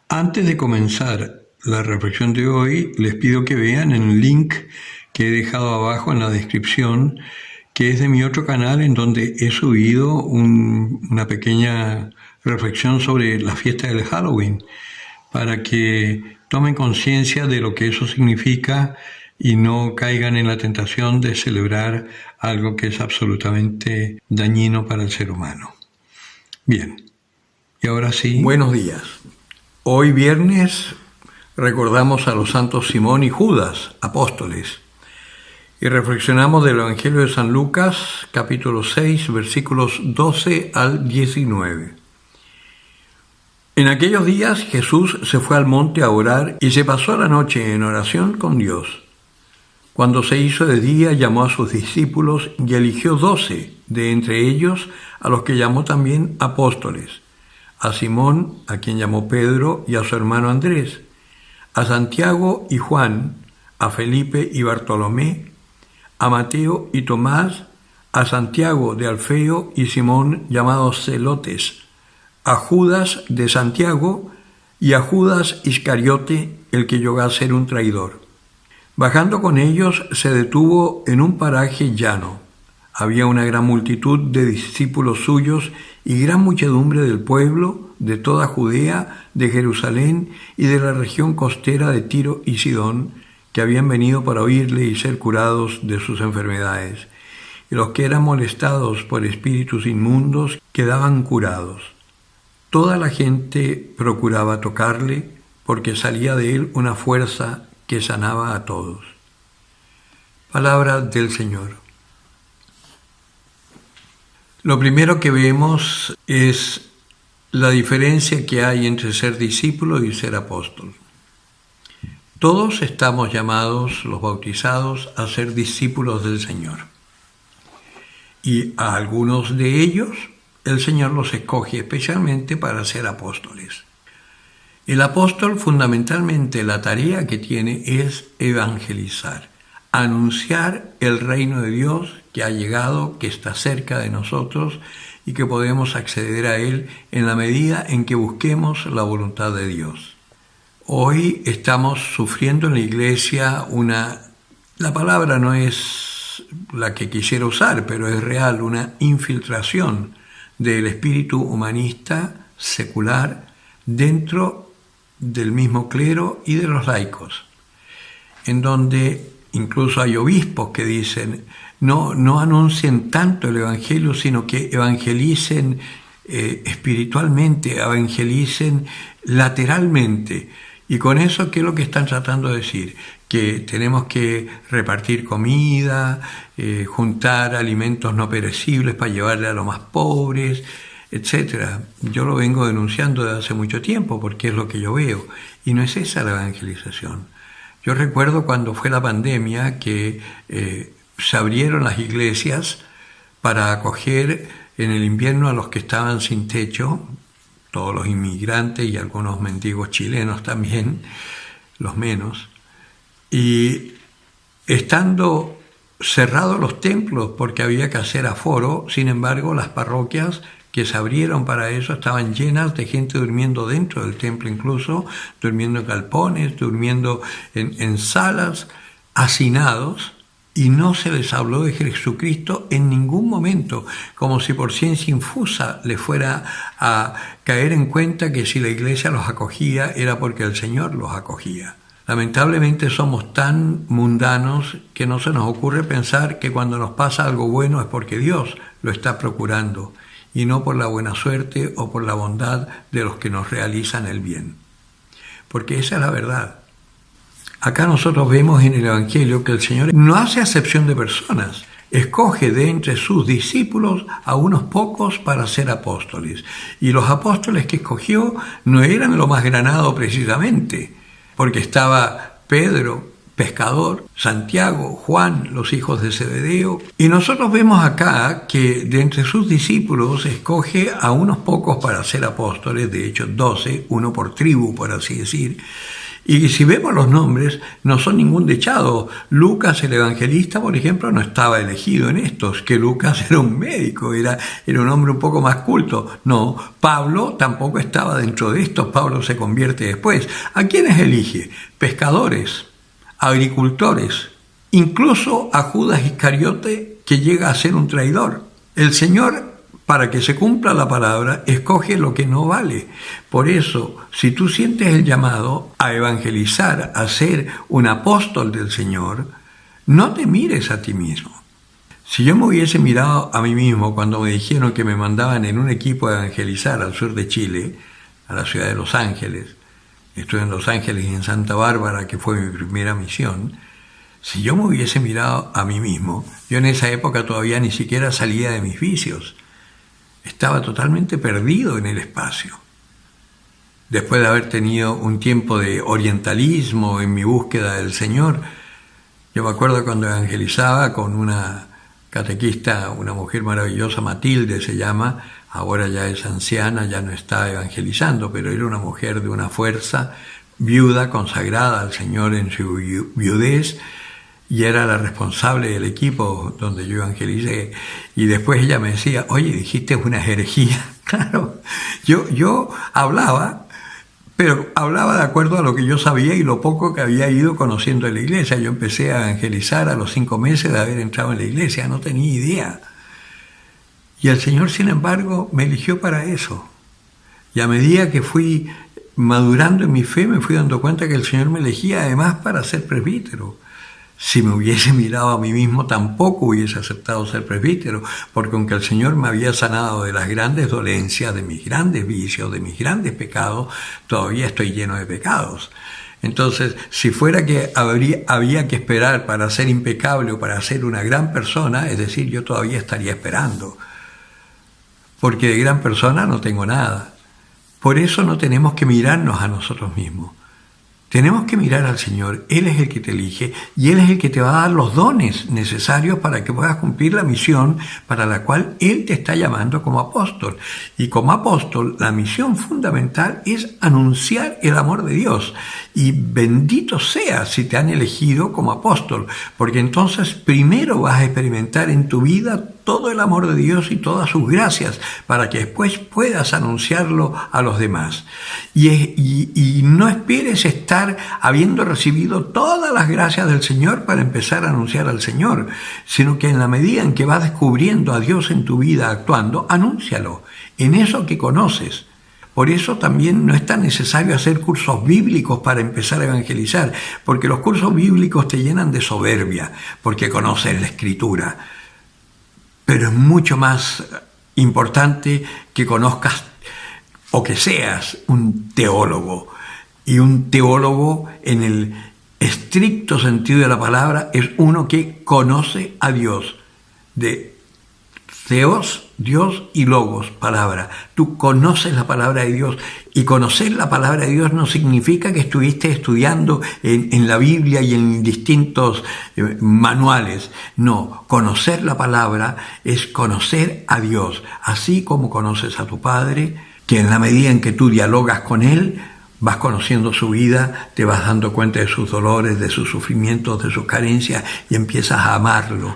Antes de comenzar la reflexión de hoy, les pido que vean el link que he dejado abajo en la descripción, que es de mi otro canal en donde he subido una pequeña reflexión sobre la fiesta del Halloween, para que tomen conciencia de lo que eso significa y no caigan en la tentación de celebrar algo que es absolutamente dañino para el ser humano. Bien, y ahora sí. Buenos días. Hoy viernes recordamos a los santos Simón y Judas, apóstoles, y reflexionamos del Evangelio de San Lucas, capítulo 6, versículos 12 al 19. En aquellos días Jesús se fue al monte a orar y se pasó la noche en oración con Dios. Cuando se hizo de día, llamó a sus discípulos y eligió 12, de entre ellos a los que llamó también apóstoles: a Simón, a quien llamó Pedro, y a su hermano Andrés, a Santiago y Juan, a Felipe y Bartolomé, a Mateo y Tomás, a Santiago de Alfeo y Simón llamados Celotes, a Judas de Santiago y a Judas Iscariote, el que llegó a ser un traidor. Bajando con ellos, se detuvo en un paraje llano. Había una gran multitud de discípulos suyos y gran muchedumbre del pueblo, de toda Judea, de Jerusalén y de la región costera de Tiro y Sidón, que habían venido para oírle y ser curados de sus enfermedades. Y los que eran molestados por espíritus inmundos quedaban curados. Toda la gente procuraba tocarle, porque salía de él una fuerza que sanaba a todos. Palabra del Señor. Lo primero que vemos es la diferencia que hay entre ser discípulo y ser apóstol. Todos estamos llamados, los bautizados, a ser discípulos del Señor. Y a algunos de ellos el Señor los escoge especialmente para ser apóstoles. El apóstol, fundamentalmente, la tarea que tiene es evangelizar, anunciar el reino de Dios que ha llegado, que está cerca de nosotros y que podemos acceder a él en la medida en que busquemos la voluntad de Dios. Hoy estamos sufriendo en la iglesia la palabra no es la que quisiera usar, pero es real, una infiltración del espíritu humanista secular dentro del mismo clero y de los laicos, en donde incluso hay obispos que dicen no anuncien tanto el Evangelio, sino que evangelicen espiritualmente, evangelicen lateralmente. Y con eso, ¿qué es lo que están tratando de decir? Que tenemos que repartir comida, juntar alimentos no perecibles para llevarle a los más pobres, etc. Yo lo vengo denunciando desde hace mucho tiempo porque es lo que yo veo. Y no es esa la evangelización. Yo recuerdo cuando fue la pandemia que se abrieron las iglesias para acoger en el invierno a los que estaban sin techo, todos los inmigrantes y algunos mendigos chilenos también, los menos, y estando cerrados los templos porque había que hacer aforo, sin embargo las parroquias que se abrieron para eso estaban llenas de gente durmiendo dentro del templo, incluso durmiendo en galpones, durmiendo en salas, hacinados, y no se les habló de Jesucristo en ningún momento, como si por ciencia infusa les fuera a caer en cuenta que si la iglesia los acogía era porque el Señor los acogía. Lamentablemente somos tan mundanos que no se nos ocurre pensar que cuando nos pasa algo bueno es porque Dios lo está procurando y no por la buena suerte o por la bondad de los que nos realizan el bien. Porque esa es la verdad. Acá nosotros vemos en el Evangelio que el Señor no hace acepción de personas, escoge de entre sus discípulos a unos pocos para ser apóstoles. Y los apóstoles que escogió no eran lo más granado precisamente, porque estaba Pedro, pescador, Santiago, Juan, los hijos de Zebedeo. Y nosotros vemos acá que de entre sus discípulos escoge a unos pocos para ser apóstoles, de hecho 12, uno por tribu, por así decir, Y si vemos los nombres, no son ningún dechado. Lucas, el evangelista, por ejemplo, no estaba elegido en estos, que Lucas era un médico, era un hombre un poco más culto. No, Pablo tampoco estaba dentro de estos, Pablo se convierte después. ¿A quiénes elige? Pescadores, agricultores, incluso a Judas Iscariote, que llega a ser un traidor. El Señor, para que se cumpla la palabra, escoge lo que no vale. Por eso, si tú sientes el llamado a evangelizar, a ser un apóstol del Señor, no te mires a ti mismo. Si yo me hubiese mirado a mí mismo cuando me dijeron que me mandaban en un equipo a evangelizar al sur de Chile, a la ciudad de Los Ángeles, estuve en Los Ángeles y en Santa Bárbara, que fue mi primera misión, si yo me hubiese mirado a mí mismo, yo en esa época todavía ni siquiera salía de mis vicios. Estaba totalmente perdido en el espacio. Después de haber tenido un tiempo de orientalismo en mi búsqueda del Señor, yo me acuerdo cuando evangelizaba con una catequista, una mujer maravillosa, Matilde se llama, ahora ya es anciana, ya no está evangelizando, pero era una mujer de una fuerza, viuda, consagrada al Señor en su viudez, y era la responsable del equipo donde yo evangelicé. Y después ella me decía, oye, dijiste una herejía. Claro, yo hablaba, pero hablaba de acuerdo a lo que yo sabía y lo poco que había ido conociendo en la iglesia. Yo empecé a evangelizar a los 5 meses de haber entrado en la iglesia, no tenía idea. Y el Señor, sin embargo, me eligió para eso. Y a medida que fui madurando en mi fe, me fui dando cuenta que el Señor me elegía además para ser presbítero. Si me hubiese mirado a mí mismo, tampoco hubiese aceptado ser presbítero, porque aunque el Señor me había sanado de las grandes dolencias, de mis grandes vicios, de mis grandes pecados, todavía estoy lleno de pecados. Entonces, si fuera que había que esperar para ser impecable o para ser una gran persona, es decir, yo todavía estaría esperando, porque de gran persona no tengo nada. Por eso no tenemos que mirarnos a nosotros mismos. Tenemos que mirar al Señor. Él es el que te elige y Él es el que te va a dar los dones necesarios para que puedas cumplir la misión para la cual Él te está llamando como apóstol. Y como apóstol, la misión fundamental es anunciar el amor de Dios. Y bendito sea si te han elegido como apóstol, porque entonces primero vas a experimentar en tu vida todo el amor de Dios y todas sus gracias, para que después puedas anunciarlo a los demás. Y no esperes estar habiendo recibido todas las gracias del Señor para empezar a anunciar al Señor, sino que en la medida en que vas descubriendo a Dios en tu vida actuando, anúncialo, en eso que conoces. Por eso también no es tan necesario hacer cursos bíblicos para empezar a evangelizar, porque los cursos bíblicos te llenan de soberbia, porque conoces la Escritura. Pero es mucho más importante que conozcas o que seas un teólogo. Y un teólogo, en el estricto sentido de la palabra, es uno que conoce a Dios. De Theos, Dios, y Logos, palabra. Tú conoces la palabra de Dios, y conocer la palabra de Dios no significa que estuviste estudiando en la Biblia y en distintos manuales. No, conocer la palabra es conocer a Dios, así como conoces a tu Padre, que en la medida en que tú dialogas con Él, vas conociendo su vida, te vas dando cuenta de sus dolores, de sus sufrimientos, de sus carencias, y empiezas a amarlo,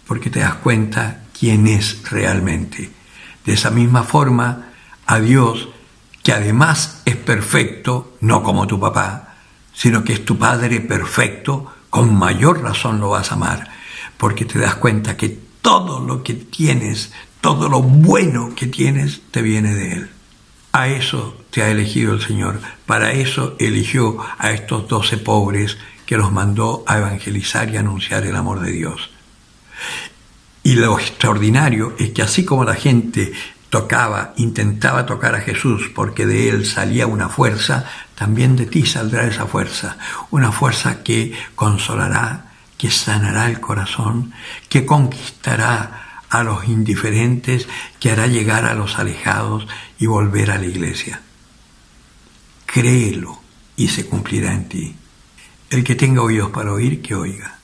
porque te das cuenta quién es realmente. De esa misma forma, a Dios, que además es perfecto, no como tu papá, sino que es tu Padre perfecto, con mayor razón lo vas a amar, porque te das cuenta que todo lo que tienes, todo lo bueno que tienes, te viene de Él. A eso te ha elegido el Señor, para eso eligió a estos 12 pobres que los mandó a evangelizar y anunciar el amor de Dios. Y lo extraordinario es que así como la gente intentaba tocar a Jesús porque de Él salía una fuerza, también de ti saldrá esa fuerza, una fuerza que consolará, que sanará el corazón, que conquistará a los indiferentes, que hará llegar a los alejados y volver a la iglesia. Créelo y se cumplirá en ti. El que tenga oídos para oír, que oiga.